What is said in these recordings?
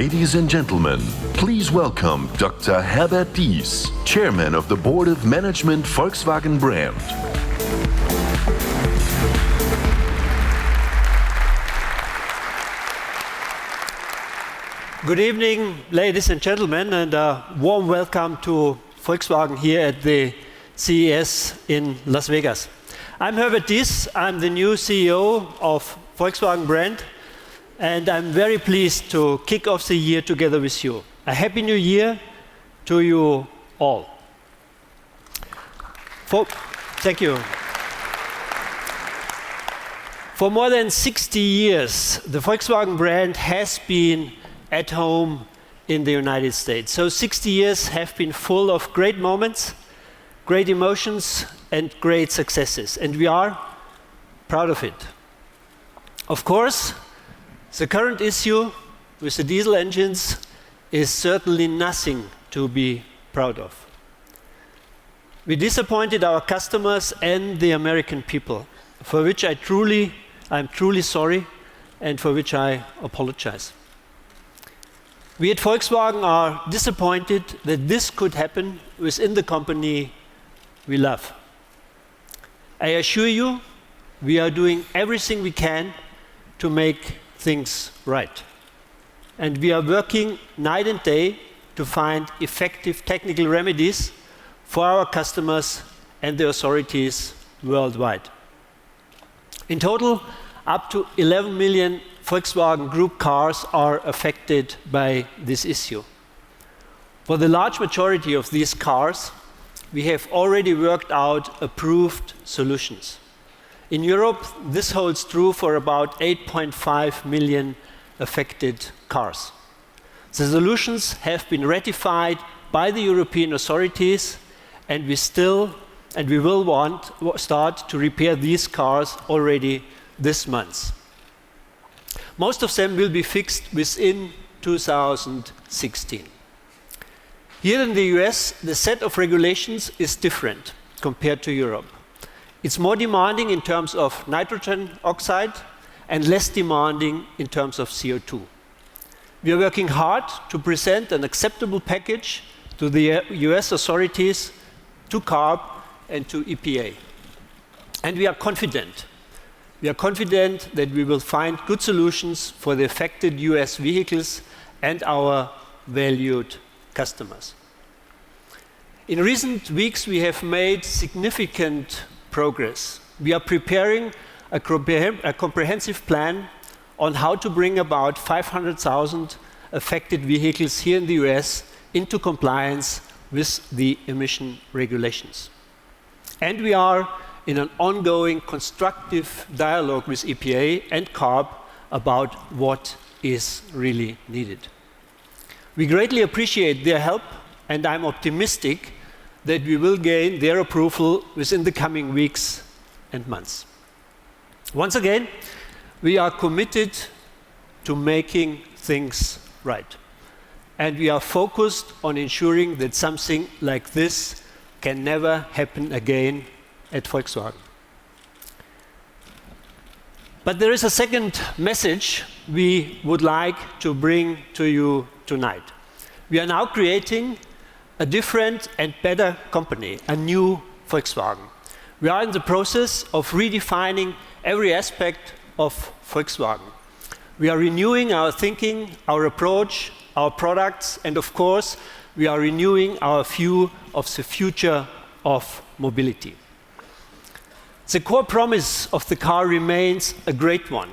Ladies and gentlemen, please welcome Dr. Herbert, Chairman of the Board of Management Volkswagen brand. Good evening, ladies and gentlemen, and a warm welcome to Volkswagen here at the CES in Las Vegas. I'm Herbert. I'm the new CEO of Volkswagen brand, and I'm very pleased to kick off the year together with you. A Happy New Year to you all. Thank you. For more than 60 years, the Volkswagen brand has been at home in the United States. So 60 years have been full of great moments, great emotions, and great successes, and we are proud of it. Of course, the current issue with the diesel engines is certainly nothing to be proud of. We disappointed our customers and the American people, for which I'm truly sorry, and for which I apologize. We at Volkswagen are disappointed that this could happen within the company we love. I assure you, we are doing everything we can to make things right. And we are working night and day to find effective technical remedies for our customers and the authorities worldwide. In total, up to 11 million Volkswagen Group cars are affected by this issue. For the large majority of these cars, we have already worked out approved solutions. In Europe, this holds true for about 8.5 million affected cars. The solutions have been ratified by the European authorities, and we will start to repair these cars already this month. Most of them will be fixed within 2016. Here in the US, the set of regulations is different compared to Europe. It's more demanding in terms of nitrogen oxide and less demanding in terms of CO2. We are working hard to present an acceptable package to the US authorities, to CARB, and to EPA. And we are confident. We are confident that we will find good solutions for the affected US vehicles and our valued customers. In recent weeks, we have made significant progress. We are preparing a comprehensive plan on how to bring about 500,000 affected vehicles here in the US into compliance with the emission regulations. And we are in an ongoing constructive dialogue with EPA and CARB about what is really needed. We greatly appreciate their help, and I'm optimistic that we will gain their approval within the coming weeks and months. Once again, we are committed to making things right, and we are focused on ensuring that something like this can never happen again at Volkswagen. But there is a second message we would like to bring to you tonight. We are now creating a different and better company, a new Volkswagen. We are in the process of redefining every aspect of Volkswagen. We are renewing our thinking, our approach, our products, and of course, we are renewing our view of the future of mobility. The core promise of the car remains a great one.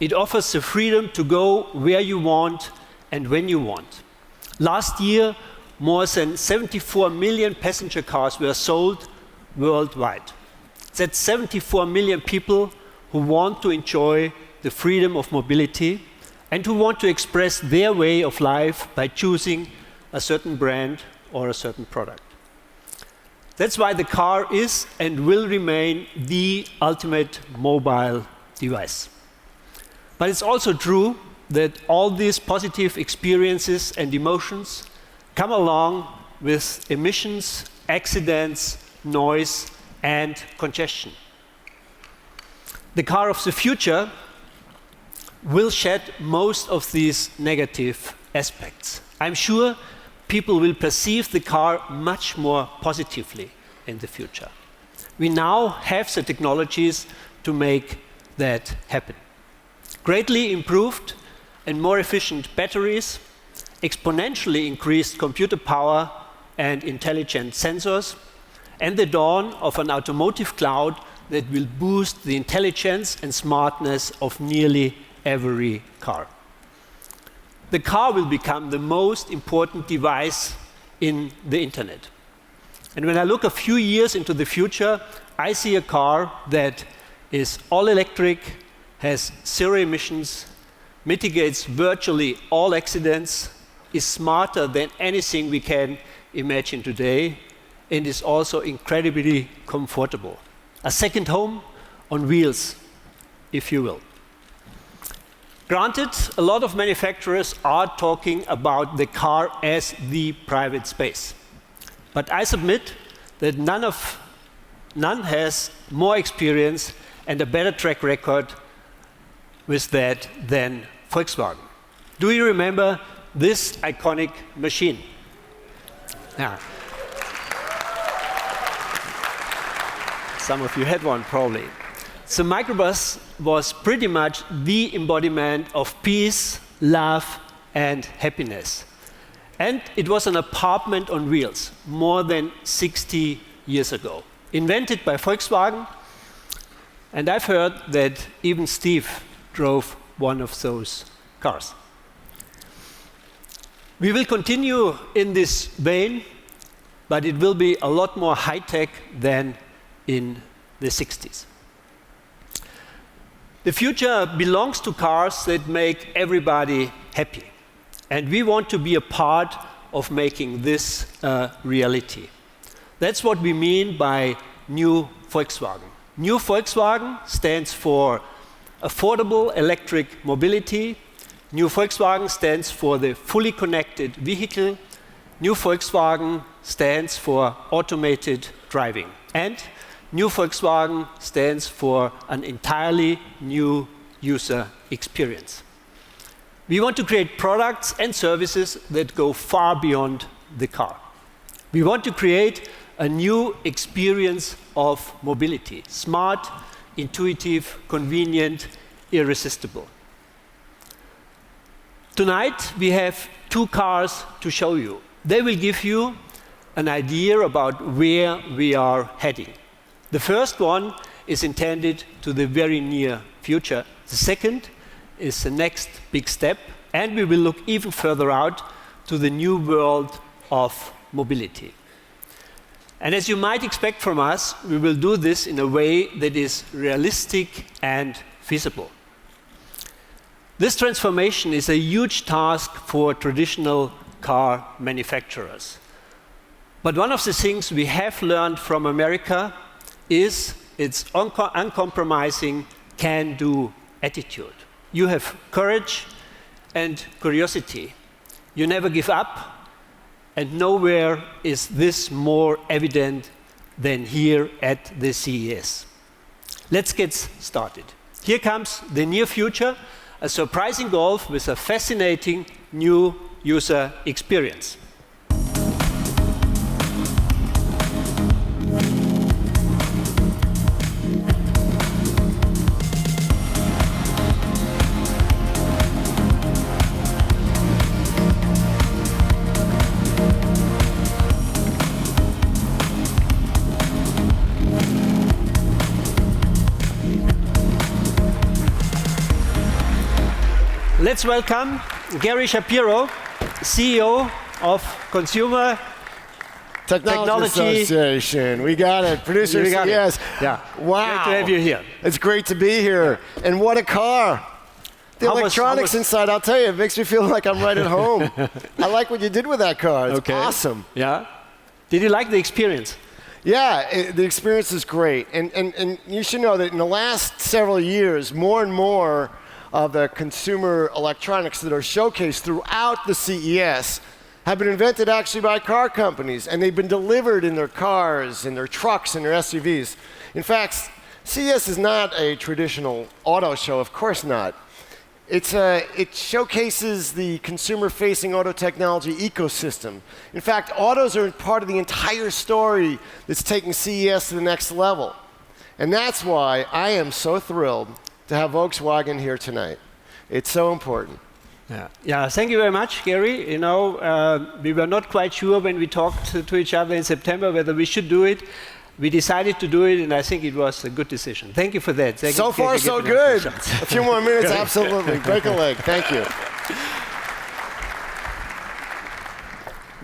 It offers the freedom to go where you want and when you want. Last year, more than 74 million passenger cars were sold worldwide. That's 74 million people who want to enjoy the freedom of mobility and who want to express their way of life by choosing a certain brand or a certain product. That's why the car is and will remain the ultimate mobile device. But it's also true that all these positive experiences and emotions come along with emissions, accidents, noise, and congestion. The car of the future will shed most of these negative aspects. I'm sure people will perceive the car much more positively in the future. We now have the technologies to make that happen. Greatly improved and more efficient batteries, exponentially increased computer power and intelligent sensors, and the dawn of an automotive cloud that will boost the intelligence and smartness of nearly every car. The car will become the most important device in the internet. And when I look a few years into the future, I see a car that is all electric, has zero emissions, mitigates virtually all accidents, is smarter than anything we can imagine today, and is also incredibly comfortable. A second home on wheels, if you will. Granted, a lot of manufacturers are talking about the car as the private space. But I submit that none has more experience and a better track record with that than Volkswagen. Do you remember this iconic machine? Yeah. Some of you had one probably. The microbus was pretty much the embodiment of peace, love, and happiness. And it was an apartment on wheels more than 60 years ago. Invented by Volkswagen, and I've heard that even Steve drove one of those cars. We will continue in this vein, but it will be a lot more high-tech than in the 60s. The future belongs to cars that make everybody happy. And we want to be a part of making this a reality. That's what we mean by New Volkswagen. New Volkswagen stands for affordable electric mobility. New Volkswagen stands for the fully connected vehicle. New Volkswagen stands for automated driving. And New Volkswagen stands for an entirely new user experience. We want to create products and services that go far beyond the car. We want to create a new experience of mobility. Smart, intuitive, convenient, irresistible. Tonight we have two cars to show you. They will give you an idea about where we are heading. The first one is intended to the very near future. The second is the next big step, and we will look even further out to the new world of mobility. And as you might expect from us, we will do this in a way that is realistic and feasible. This transformation is a huge task for traditional car manufacturers. But one of the things we have learned from America is its uncompromising can-do attitude. You have courage and curiosity. You never give up, and nowhere is this more evident than here at the CES. Let's get started. Here comes the near future, a surprising Golf with a fascinating new user experience. Let's welcome Gary Shapiro, CEO of Consumer Technology Association. We got it. Producer CES. Yeah. Wow. Great to have you here. It's great to be here. And what a car. The electronics inside, I'll tell you, it makes me feel like I'm right at home. I like what you did with that car. It's awesome. Yeah. Did you like the experience? Yeah, the experience is great. And you should know that in the last several years, more and more of the consumer electronics that are showcased throughout the CES have been invented actually by car companies, and they've been delivered in their cars, in their trucks, and their SUVs. In fact, CES is not a traditional auto show, of course not. It showcases the consumer-facing auto technology ecosystem. In fact, autos are part of the entire story that's taking CES to the next level. And that's why I am so thrilled to have Volkswagen here tonight. It's so important. Yeah, thank you very much, Gary. You know, we were not quite sure when we talked to each other in September whether we should do it. We decided to do it, and I think it was a good decision. Thank you for that. So far, so good. A few more minutes, absolutely. Break a leg. Thank you.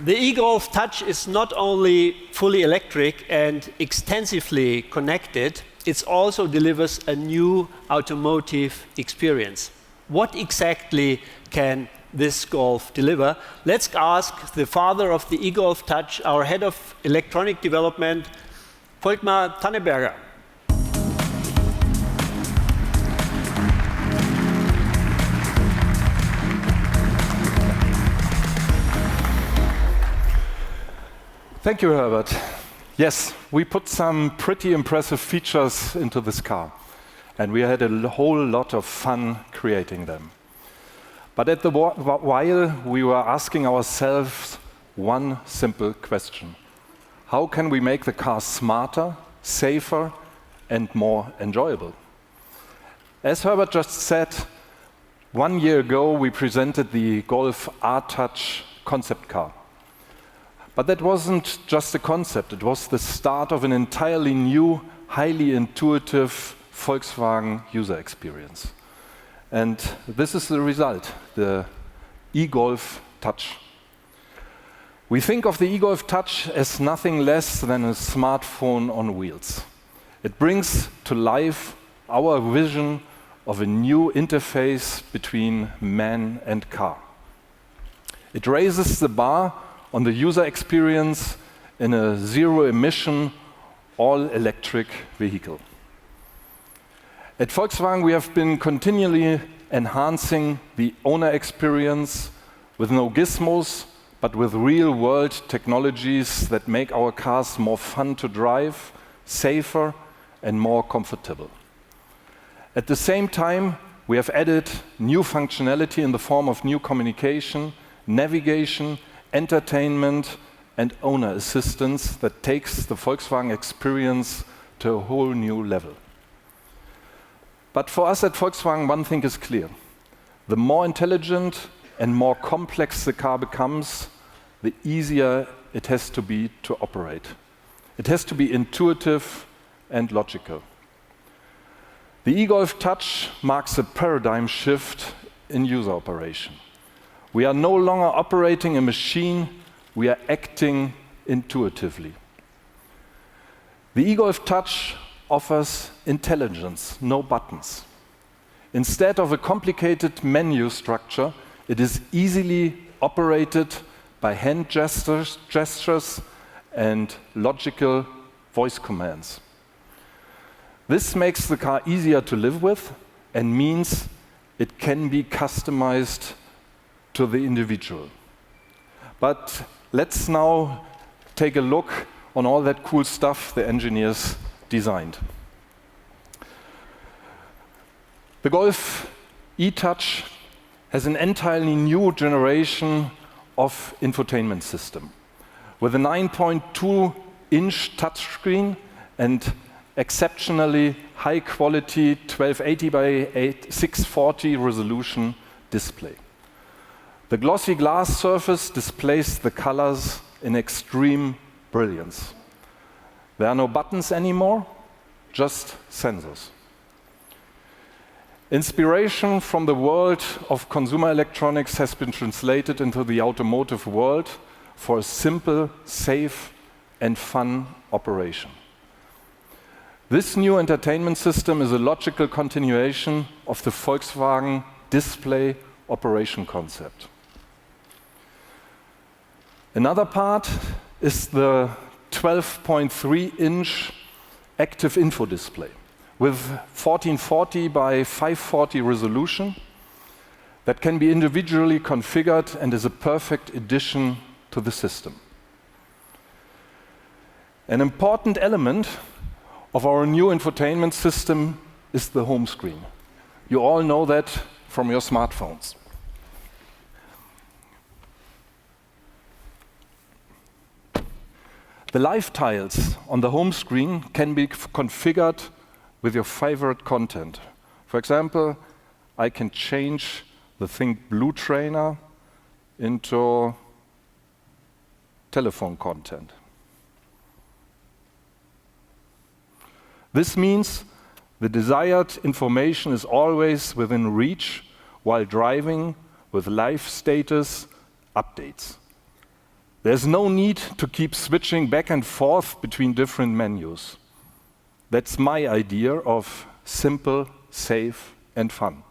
The e-Golf Touch is not only fully electric and extensively connected, it also delivers a new automotive experience. What exactly can this Golf deliver? Let's ask the father of the e-Golf Touch, our head of electronic development, Volkmar Tanneberger. Thank you, Herbert. Yes, we put some pretty impressive features into this car, and we had a whole lot of fun creating them. But at the while, we were asking ourselves one simple question. How can we make the car smarter, safer, and more enjoyable? As Herbert just said, 1 year ago we presented the Golf R-Touch concept car. But that wasn't just a concept, it was the start of an entirely new, highly intuitive Volkswagen user experience. And this is the result, the e-Golf Touch. We think of the e-Golf Touch as nothing less than a smartphone on wheels. It brings to life our vision of a new interface between man and car. It raises the bar on the user experience in a zero-emission, all-electric vehicle. At Volkswagen, we have been continually enhancing the owner experience with no gizmos, but with real-world technologies that make our cars more fun to drive, safer, and more comfortable. At the same time, we have added new functionality in the form of new communication, navigation, entertainment, and owner assistance that takes the Volkswagen experience to a whole new level. But for us at Volkswagen, one thing is clear. The more intelligent and more complex the car becomes, the easier it has to be to operate. It has to be intuitive and logical. The e-Golf Touch marks a paradigm shift in user operation. We are no longer operating a machine, we are acting intuitively. The e-Golf Touch offers intelligence, no buttons. Instead of a complicated menu structure, it is easily operated by hand gestures and logical voice commands. This makes the car easier to live with and means it can be customized to the individual. But let's now take a look on all that cool stuff the engineers designed. The Golf e-Touch has an entirely new generation of infotainment system. With a 9.2-inch touchscreen and exceptionally high quality 1280 by 640 resolution display. The glossy glass surface displays the colors in extreme brilliance. There are no buttons anymore, just sensors. Inspiration from the world of consumer electronics has been translated into the automotive world for a simple, safe, and fun operation. This new entertainment system is a logical continuation of the Volkswagen display operation concept. Another part is the 12.3-inch active info display with 1440 by 540 resolution that can be individually configured and is a perfect addition to the system. An important element of our new infotainment system is the home screen. You all know that from your smartphones. The live tiles on the home screen can be configured with your favorite content. For example, I can change the Think Blue trainer into telephone content. This means the desired information is always within reach while driving with live status updates. There's no need to keep switching back and forth between different menus. That's my idea of simple, safe, and fun.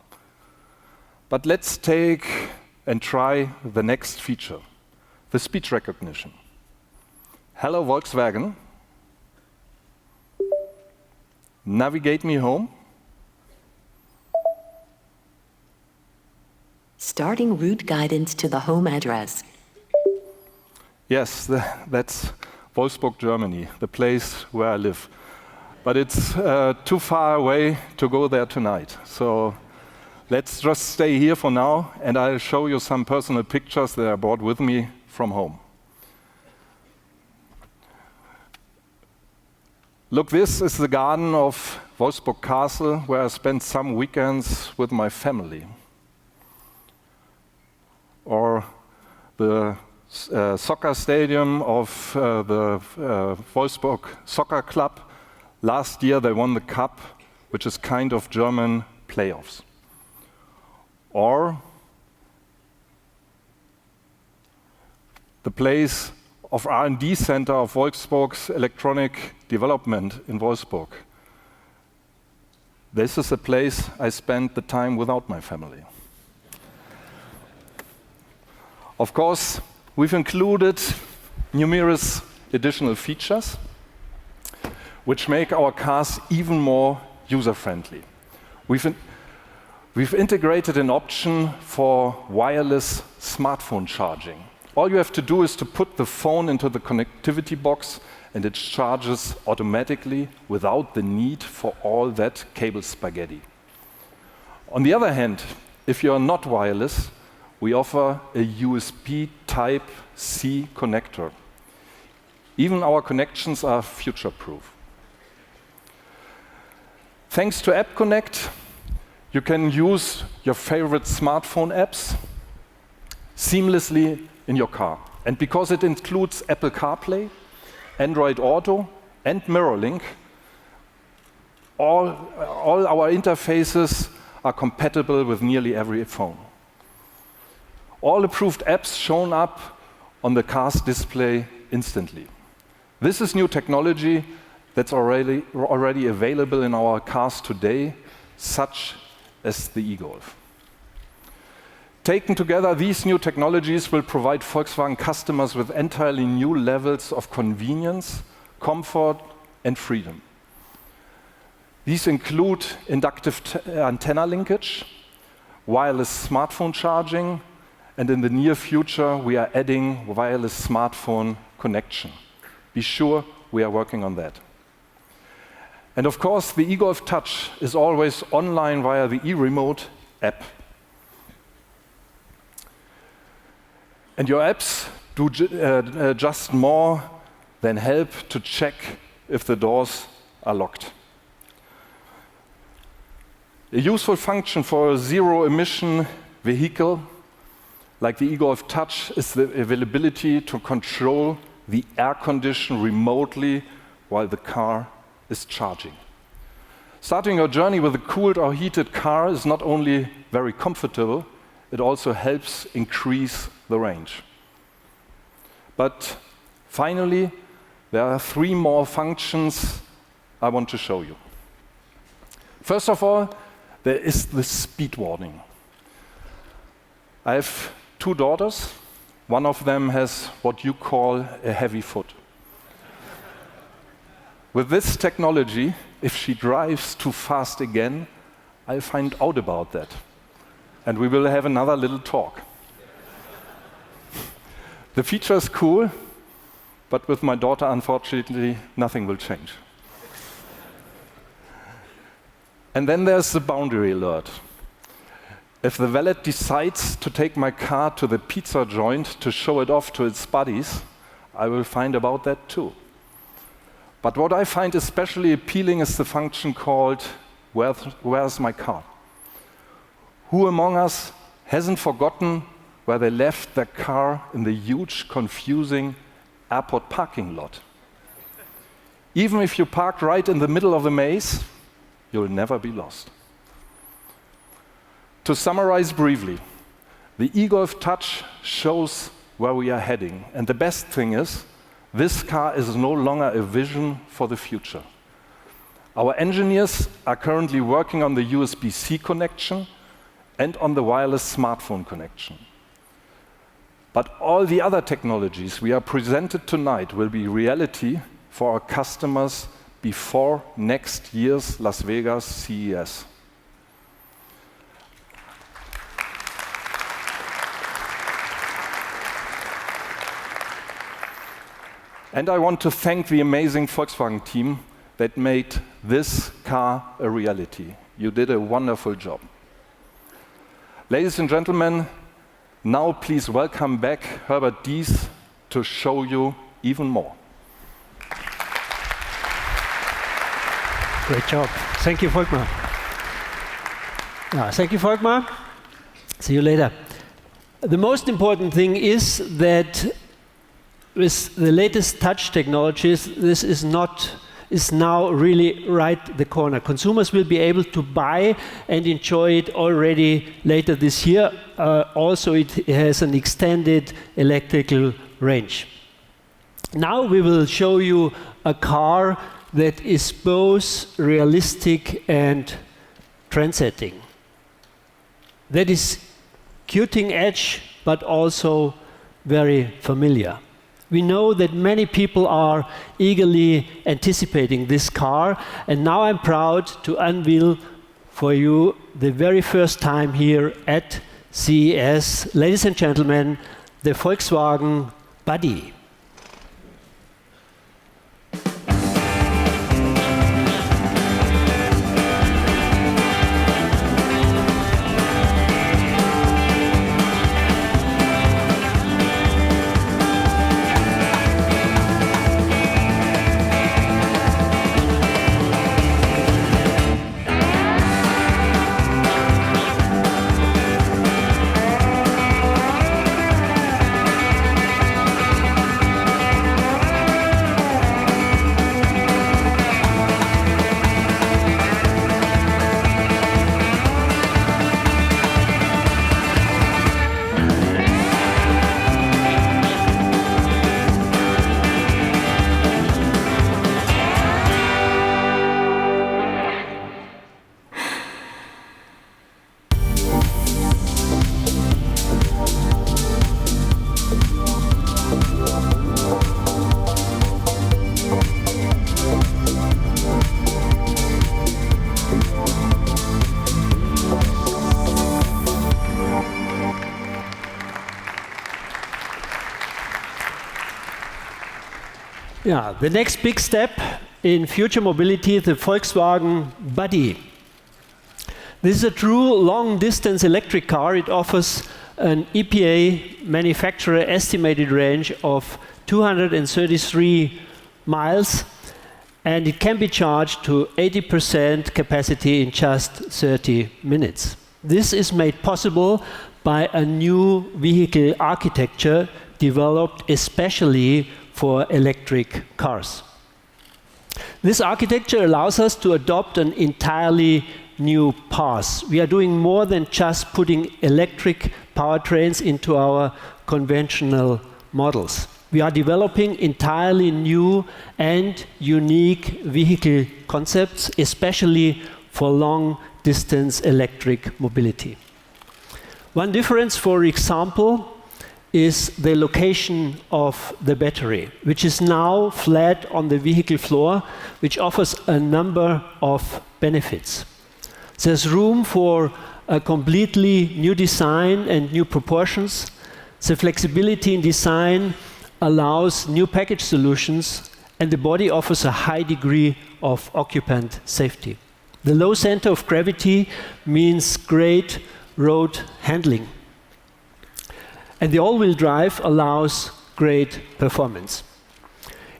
But let's take and try the next feature, the speech recognition. Hello, Volkswagen. Navigate me home. Starting route guidance to the home address. Yes, that's Wolfsburg, Germany, the place where I live. But it's too far away to go there tonight. So let's just stay here for now, and I'll show you some personal pictures that I brought with me from home. Look, this is the garden of Wolfsburg Castle, where I spent some weekends with my family. Or the soccer stadium of the Wolfsburg Soccer Club. Last year they won the cup, which is kind of German playoffs. Or the place of R&D center of Wolfsburg's electronic development in Wolfsburg. This is a place I spent the time without my family. Of course, we've included numerous additional features which make our cars even more user-friendly. We've integrated an option for wireless smartphone charging. All you have to do is to put the phone into the connectivity box and it charges automatically without the need for all that cable spaghetti. On the other hand, if you're not wireless, we offer a USB Type-C connector. Even our connections are future-proof. Thanks to App Connect, you can use your favorite smartphone apps seamlessly in your car. And because it includes Apple CarPlay, Android Auto, and MirrorLink, all our interfaces are compatible with nearly every phone. All approved apps shown up on the car's display instantly. This is new technology that's already available in our cars today, such as the e-Golf. Taken together, these new technologies will provide Volkswagen customers with entirely new levels of convenience, comfort, and freedom. These include inductive antenna linkage, wireless smartphone charging, and in the near future, we are adding wireless smartphone connection. Be sure we are working on that. And of course, the e-Golf Touch is always online via the e-Remote app. And your apps do just more than help to check if the doors are locked. A useful function for a zero-emission vehicle like the e-Golf Touch is the availability to control the air condition remotely while the car is charging. Starting your journey with a cooled or heated car is not only very comfortable, it also helps increase the range. But finally, there are 3 more functions I want to show you. First of all, there is the speed warning. I have 2 daughters. One of them has what you call a heavy foot. With this technology, if she drives too fast again, I'll find out about that. And we will have another little talk. The feature is cool, but with my daughter, unfortunately, nothing will change. And then there's the boundary alert. If the valet decides to take my car to the pizza joint to show it off to its buddies, I will find about that too. But what I find especially appealing is the function called, where's my car? Who among us hasn't forgotten where they left their car in the huge, confusing airport parking lot? Even if you park right in the middle of the maze, you'll never be lost. To summarize briefly, the eGolf Touch shows where we are heading. And the best thing is, this car is no longer a vision for the future. Our engineers are currently working on the USB-C connection and on the wireless smartphone connection. But all the other technologies we are presented tonight will be reality for our customers before next year's Las Vegas CES. And I want to thank the amazing Volkswagen team that made this car a reality. You did a wonderful job. Ladies and gentlemen, now please welcome back Herbert Diess to show you even more. Great job. Thank you, Volkmar. Thank you, Volkmar. See you later. The most important thing is that with the latest touch technologies, this is now really right the corner. Consumers will be able to buy and enjoy it already later this year. Also, it has an extended electrical range. Now we will show you a car that is both realistic and trendsetting. That is cutting edge, but also very familiar. We know that many people are eagerly anticipating this car, and now I'm proud to unveil for you the very first time here at CES, ladies and gentlemen, the Volkswagen Budd-e. Yeah, the next big step in future mobility, the Volkswagen Budd-e. This is a true long-distance electric car. It offers an EPA manufacturer estimated range of 233 miles, and it can be charged to 80% capacity in just 30 minutes. This is made possible by a new vehicle architecture developed especially for electric cars. This architecture allows us to adopt an entirely new path. We are doing more than just putting electric powertrains into our conventional models. We are developing entirely new and unique vehicle concepts, especially for long-distance electric mobility. One difference, for example, is the location of the battery, which is now flat on the vehicle floor, which offers a number of benefits. There's room for a completely new design and new proportions. The flexibility in design allows new package solutions, and the body offers a high degree of occupant safety. The low center of gravity means great road handling. And the all-wheel drive allows great performance.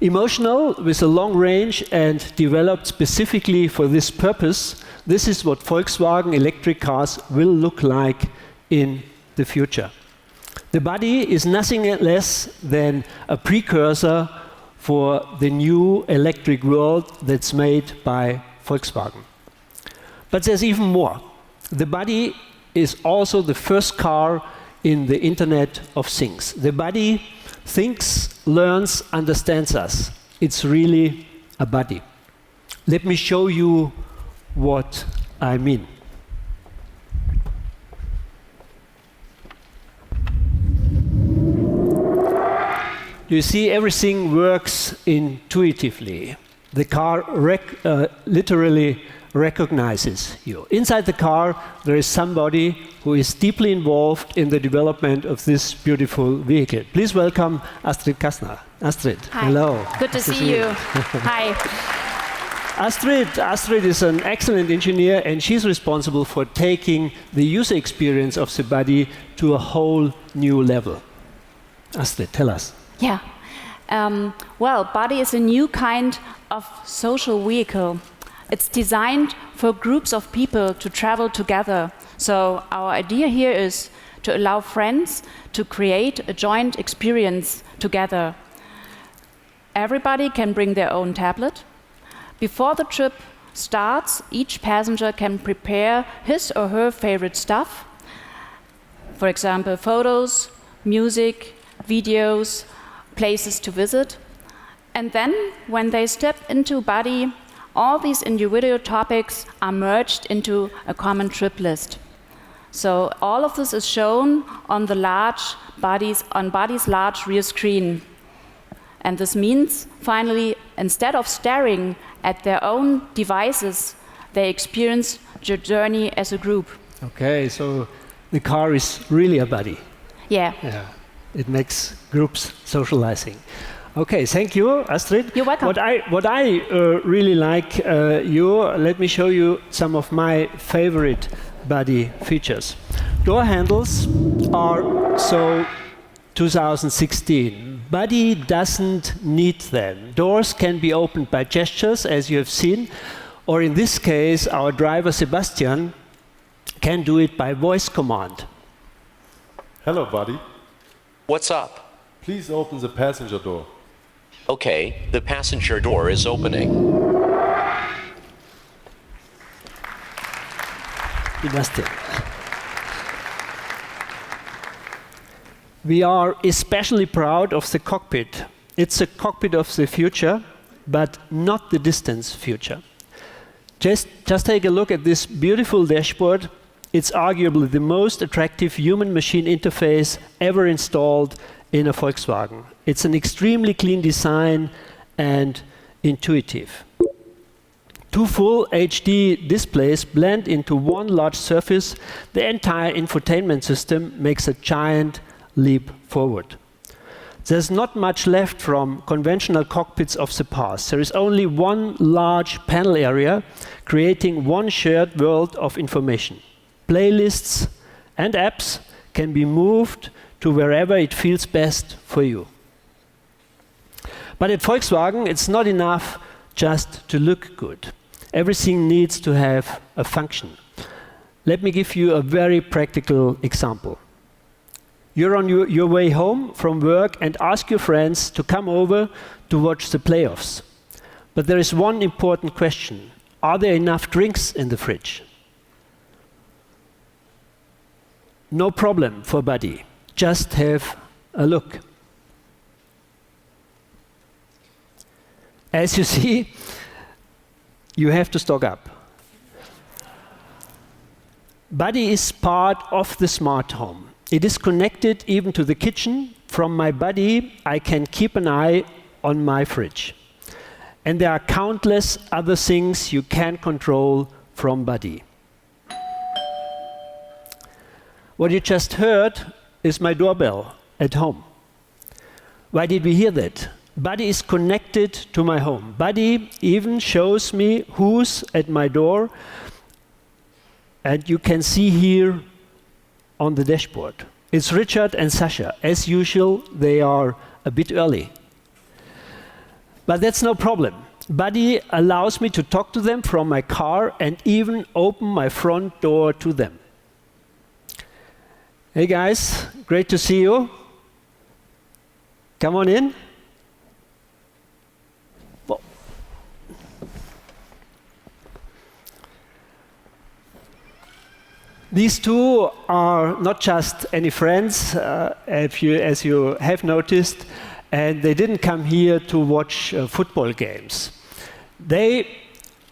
Emotional, with a long range and developed specifically for this purpose, this is what Volkswagen electric cars will look like in the future. The body is nothing less than a precursor for the new electric world that's made by Volkswagen. But there's even more. The body is also the first car in the Internet of Things. The body thinks, learns, understands us. It's really a body. Let me show you what I mean. You see, everything works intuitively. The car literally recognizes you. Inside the car, there is somebody who is deeply involved in the development of this beautiful vehicle. Please welcome Astrid Kastner. Astrid, hi. Hello. Good to see you. Hi. Astrid is an excellent engineer, and she's responsible for taking the user experience of the body to a whole new level. Astrid, tell us. Yeah. Well, body is a new kind of social vehicle. It's designed for groups of people to travel together. So our idea here is to allow friends to create a joint experience together. Everybody can bring their own tablet. Before the trip starts, each passenger can prepare his or her favorite stuff. For example, photos, music, videos, places to visit. And then, when they step into body, all these individual topics are merged into a common trip list. So all of this is shown on the body's large rear screen. And this means, finally, instead of staring at their own devices, they experience the journey as a group. Okay, so the car is really a body. Yeah. It makes groups socializing. Okay, thank you, Astrid. You're welcome. What I really like, let me show you some of my favorite body features. Door handles are so 2016. Body doesn't need them. Doors can be opened by gestures, as you have seen, or in this case, our driver Sebastian can do it by voice command. Hello, buddy. What's up? Please open the passenger door. Okay, the passenger door is opening. Sebastian. We are especially proud of the cockpit. It's a cockpit of the future, but not the distant future. Just take a look at this beautiful dashboard. It's arguably the most attractive human-machine interface ever installed in a Volkswagen. It's an extremely clean design and intuitive. Two full HD displays blend into one large surface. The entire infotainment system makes a giant leap forward. There's not much left from conventional cockpits of the past. There is only one large panel area, creating one shared world of information. Playlists and apps can be moved to wherever it feels best for you. But at Volkswagen, it's not enough just to look good. Everything needs to have a function. Let me give you a very practical example. You're on your way home from work and ask your friends to come over to watch the playoffs. But there is one important question. Are there enough drinks in the fridge? No problem for Buddy. Just have a look. As you see, you have to stock up. Buddy is part of the smart home. It is connected even to the kitchen. From my Buddy, I can keep an eye on my fridge. And there are countless other things you can control from Buddy. What you just heard is my doorbell at home. Why did we hear that? Buddy is connected to my home. Buddy even shows me who's at my door. And you can see here on the dashboard. It's Richard and Sasha. As usual, they are a bit early. But that's no problem. Budd-e allows me to talk to them from my car and even open my front door to them. Hey guys, great to see you. Come on in. These two are not just any friends, as you have noticed, and they didn't come here to watch football games. They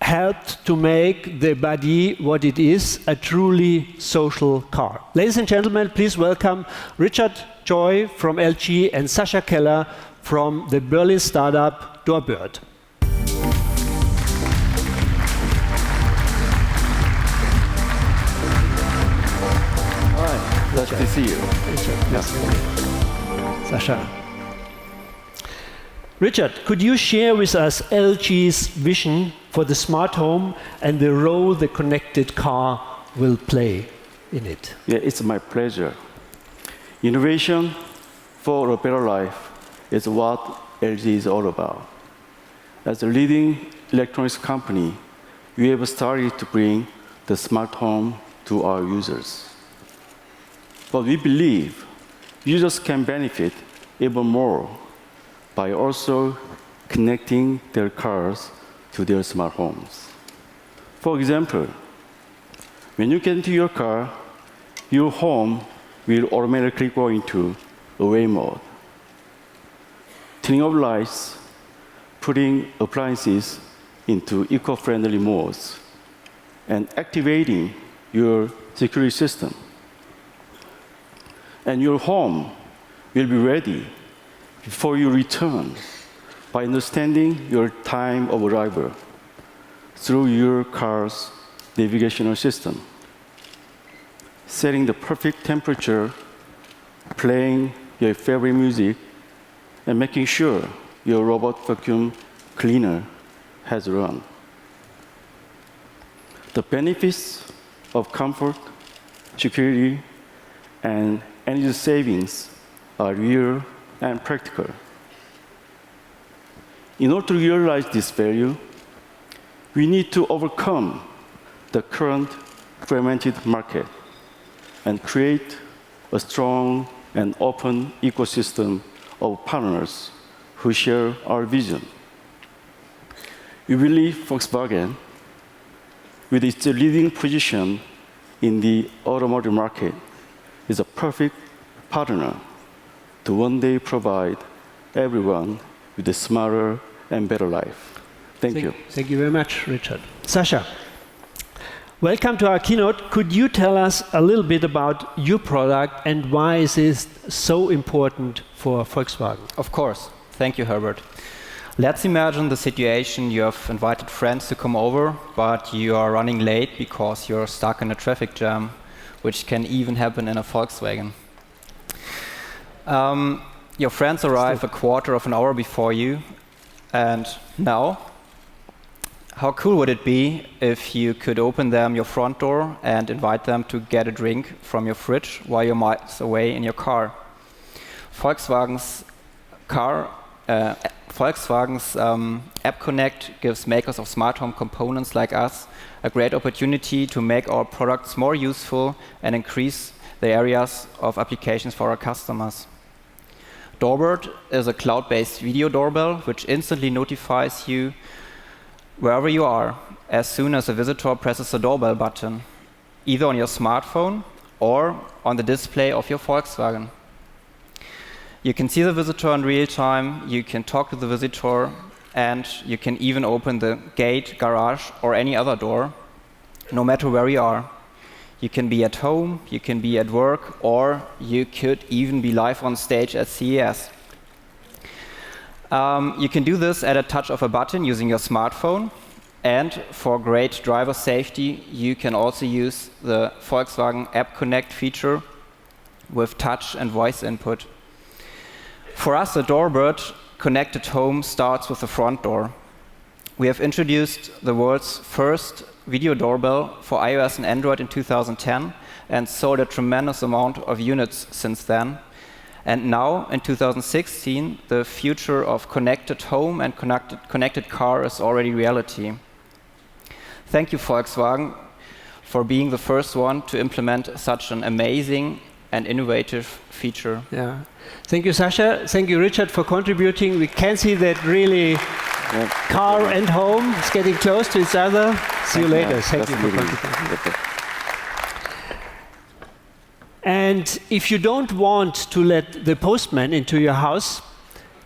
helped to make the Budd-e what it is, a truly social car. Ladies and gentlemen, please welcome Richard Joy from LG and Sascha Keller from the Berlin startup Herbert. Nice to see you. Sascha. Richard, could you share with us LG's vision for the smart home and the role the connected car will play in it? Yeah, it's my pleasure. Innovation for a better life is what LG is all about. As a leading electronics company, we have started to bring the smart home to our users. But we believe users can benefit even more by also connecting their cars to their smart homes. For example, when you get into your car, your home will automatically go into away mode. Turning off lights, putting appliances into eco-friendly modes, and activating your security system. And your home will be ready before you return by understanding your time of arrival through your car's navigational system, setting the perfect temperature, playing your favorite music, and making sure your robot vacuum cleaner has run. The benefits of comfort, security, and energy savings are real and practical. In order to realize this value, we need to overcome the current fragmented market and create a strong and open ecosystem of partners who share our vision. We believe Volkswagen, with its leading position in the automotive market, is a perfect partner to one day provide everyone with a smarter and better life. Thank you. Thank you very much, Richard. Sascha, welcome to our keynote. Could you tell us a little bit about your product and why is it so important for Volkswagen? Of course. Thank you, Herbert. Let's imagine the situation: you have invited friends to come over, but you are running late because you're stuck in a traffic jam, which can even happen in a Volkswagen. Your friends arrive a quarter of an hour before you, and now, how cool would it be if you could open your front door and invite them to get a drink from your fridge while you're miles away in your car? Volkswagen's App Connect gives makers of smart home components like us a great opportunity to make our products more useful and increase the areas of applications for our customers. Herbert is a cloud-based video doorbell which instantly notifies you wherever you are as soon as a visitor presses the doorbell button, either on your smartphone or on the display of your Volkswagen. You can see the visitor in real time, you can talk to the visitor, and you can even open the gate, garage, or any other door, no matter where you are. You can be at home, you can be at work, or you could even be live on stage at CES. You can do this at a touch of a button using your smartphone, and for great driver safety, you can also use the Volkswagen App Connect feature with touch and voice input. For us at Herbert, connected home starts with the front door. We have introduced the world's first video doorbell for iOS and Android in 2010 and sold a tremendous amount of units since then. And now, in 2016, the future of connected home and connected car is already reality. Thank you, Volkswagen, for being the first one to implement such an amazing and innovative feature. Yeah. Thank you, Sasha. Thank you, Richard, for contributing. We can see that really car and home is getting close to each other. See you later. Thank you for contributing. And if you don't want to let the postman into your house,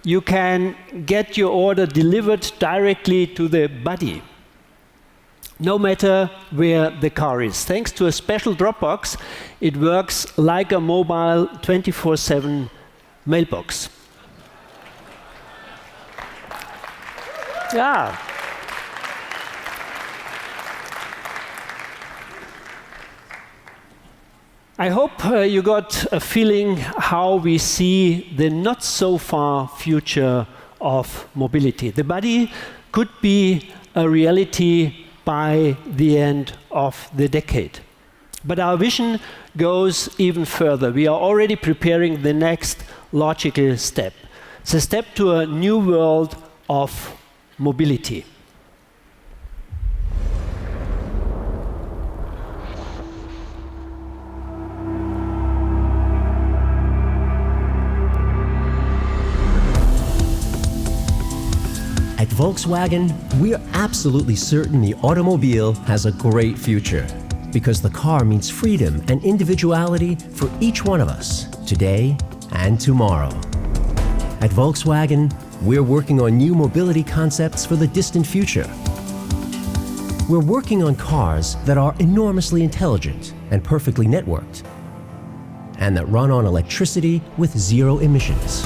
you can get your order delivered directly to the Budd-e, no matter where the car is. Thanks to a special drop box, it works like a mobile 24/7 mailbox. Yeah. I hope you got a feeling how we see the not so far future of mobility. The Budd-e could be a reality by the end of the decade. But our vision goes even further. We are already preparing the next logical step. It's a step to a new world of mobility. At Volkswagen, we're absolutely certain the automobile has a great future because the car means freedom and individuality for each one of us, today and tomorrow. At Volkswagen, we're working on new mobility concepts for the distant future. We're working on cars that are enormously intelligent and perfectly networked, and that run on electricity with zero emissions.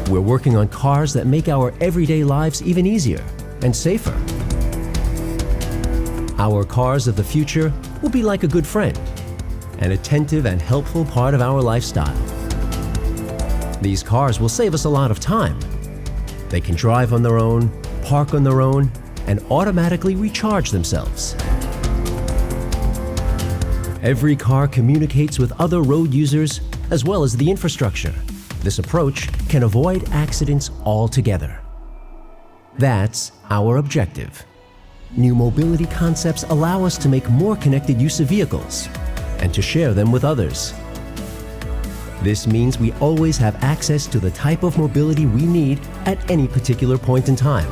We're working on cars that make our everyday lives even easier and safer. Our cars of the future will be like a good friend, an attentive and helpful part of our lifestyle. These cars will save us a lot of time. They can drive on their own, park on their own, and automatically recharge themselves. Every car communicates with other road users as well as the infrastructure. This approach can avoid accidents altogether. That's our objective. New mobility concepts allow us to make more connected use of vehicles and to share them with others. This means we always have access to the type of mobility we need at any particular point in time.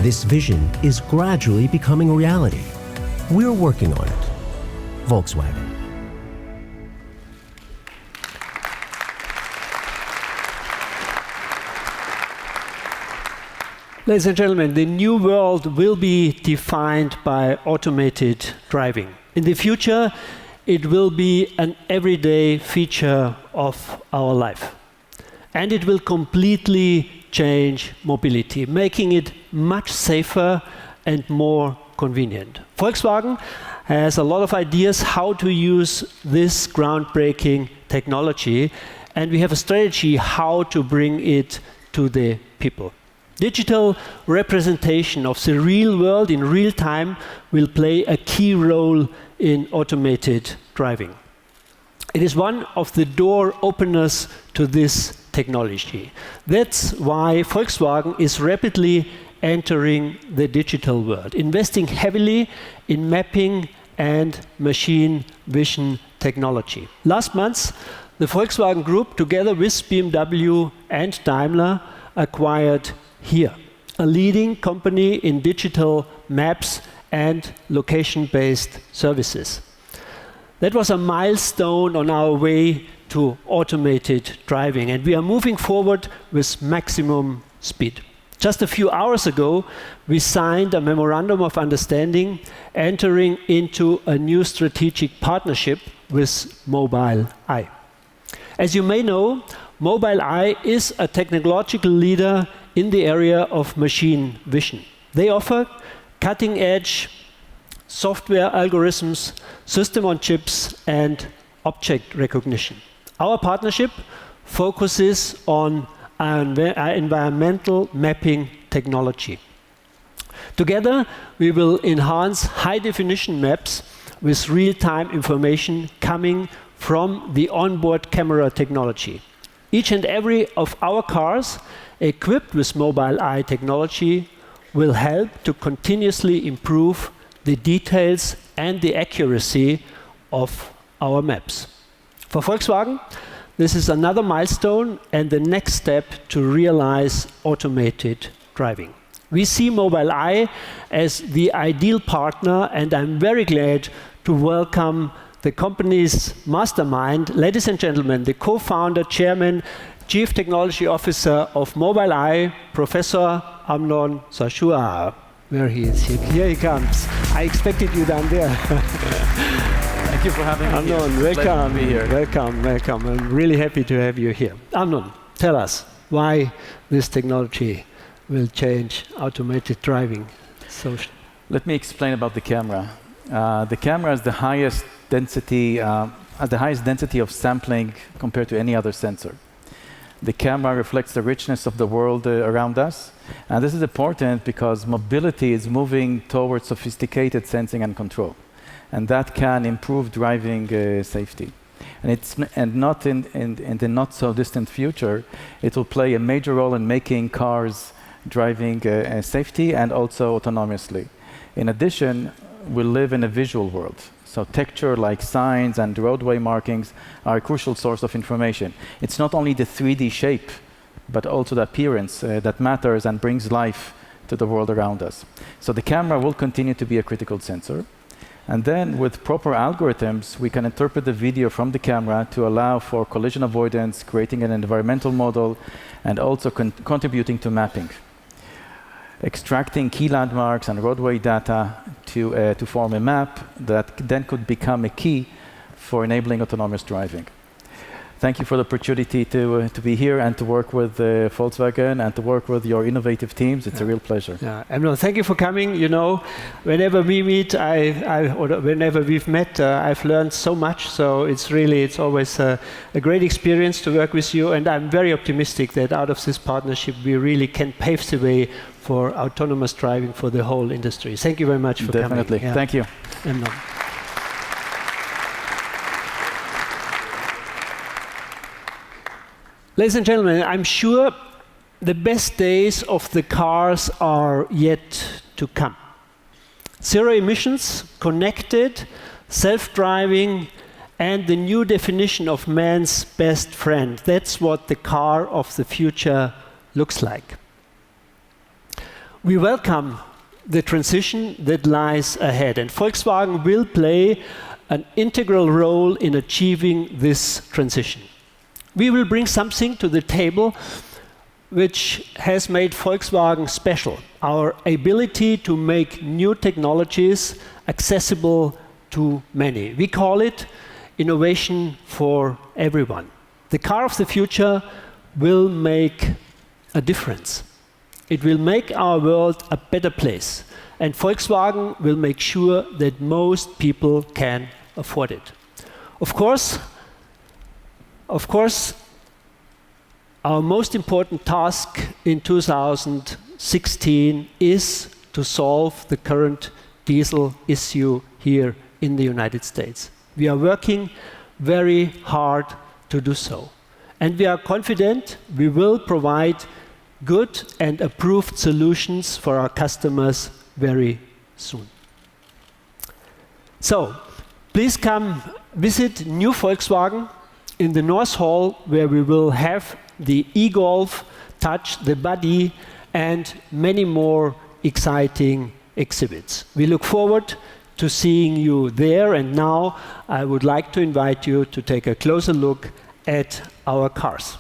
This vision is gradually becoming reality. We're working on it. Volkswagen. Ladies and gentlemen, the new world will be defined by automated driving. In the future, it will be an everyday feature of our life. And it will completely change mobility, making it much safer and more convenient. Volkswagen has a lot of ideas how to use this groundbreaking technology, and we have a strategy how to bring it to the people. Digital representation of the real world in real time will play a key role in automated driving. It is one of the door openers to this technology. That's why Volkswagen is rapidly entering the digital world, investing heavily in mapping and machine vision technology. Last month, the Volkswagen Group, together with BMW and Daimler, acquired HERE, a leading company in digital maps and location-based services. That was a milestone on our way to automated driving, and we are moving forward with maximum speed. Just a few hours ago, we signed a memorandum of understanding, entering into a new strategic partnership with Mobileye. As you may know, Mobileye is a technological leader in the area of machine vision. They offer cutting-edge software algorithms, system on chips, and object recognition. Our partnership focuses on environmental mapping technology. Together, we will enhance high-definition maps with real-time information coming from the onboard camera technology. Each and every of our cars equipped with mobile eye technology will help to continuously improve the details and the accuracy of our maps. For Volkswagen, this is another milestone and the next step to realize automated driving. We see Mobile Eye as the ideal partner, and I'm very glad to welcome the company's mastermind, ladies and gentlemen, the co-founder, chairman, chief technology officer of Mobile Eye, Professor Amnon Shashua. Where he is. Here he comes. I expected you down there. Thank you for having me here. Amnon, welcome. To be here. Welcome, welcome. I'm really happy to have you here. Amnon, tell us why this technology will change automated driving. Let me explain about the camera. The camera has the highest density of sampling compared to any other sensor. The camera reflects the richness of the world around us, and this is important because mobility is moving towards sophisticated sensing and control, and that can improve driving safety. And not in the not so distant future, it will play a major role in making cars driving safety and also autonomously. In addition, we live in a visual world. So texture like signs and roadway markings are a crucial source of information. It's not only the 3D shape, but also the appearance that matters and brings life to the world around us. So the camera will continue to be a critical sensor. And then with proper algorithms, we can interpret the video from the camera to allow for collision avoidance, creating an environmental model, and also contributing to mapping. Extracting key landmarks and roadway data to form a map that then could become a key for enabling autonomous driving. Thank you for the opportunity to be here and to work with Volkswagen and to work with your innovative teams. It's a real pleasure. Emno, thank you for coming. You know, whenever we meet, or whenever we've met, I've learned so much. So it's always a great experience to work with you. And I'm very optimistic that out of this partnership, we really can pave the way for autonomous driving for the whole industry. Thank you very much for coming. Definitely. Thank you. Emno. Ladies and gentlemen, I'm sure the best days of the cars are yet to come. Zero emissions, connected, self-driving, and the new definition of man's best friend. That's what the car of the future looks like. We welcome the transition that lies ahead, and Volkswagen will play an integral role in achieving this transition. We will bring something to the table which has made Volkswagen special, our ability to make new technologies accessible to many. We call it innovation for everyone. The car of the future will make a difference. It will make our world a better place, and Volkswagen will make sure that most people can afford it. Of course, our most important task in 2016 is to solve the current diesel issue here in the United States. We are working very hard to do so. And we are confident we will provide good and approved solutions for our customers very soon. So, please come visit New Volkswagen in the North Hall, where we will have the e-Golf, Touch, the Budd-e, and many more exciting exhibits. We look forward to seeing you there, and now I would like to invite you to take a closer look at our cars.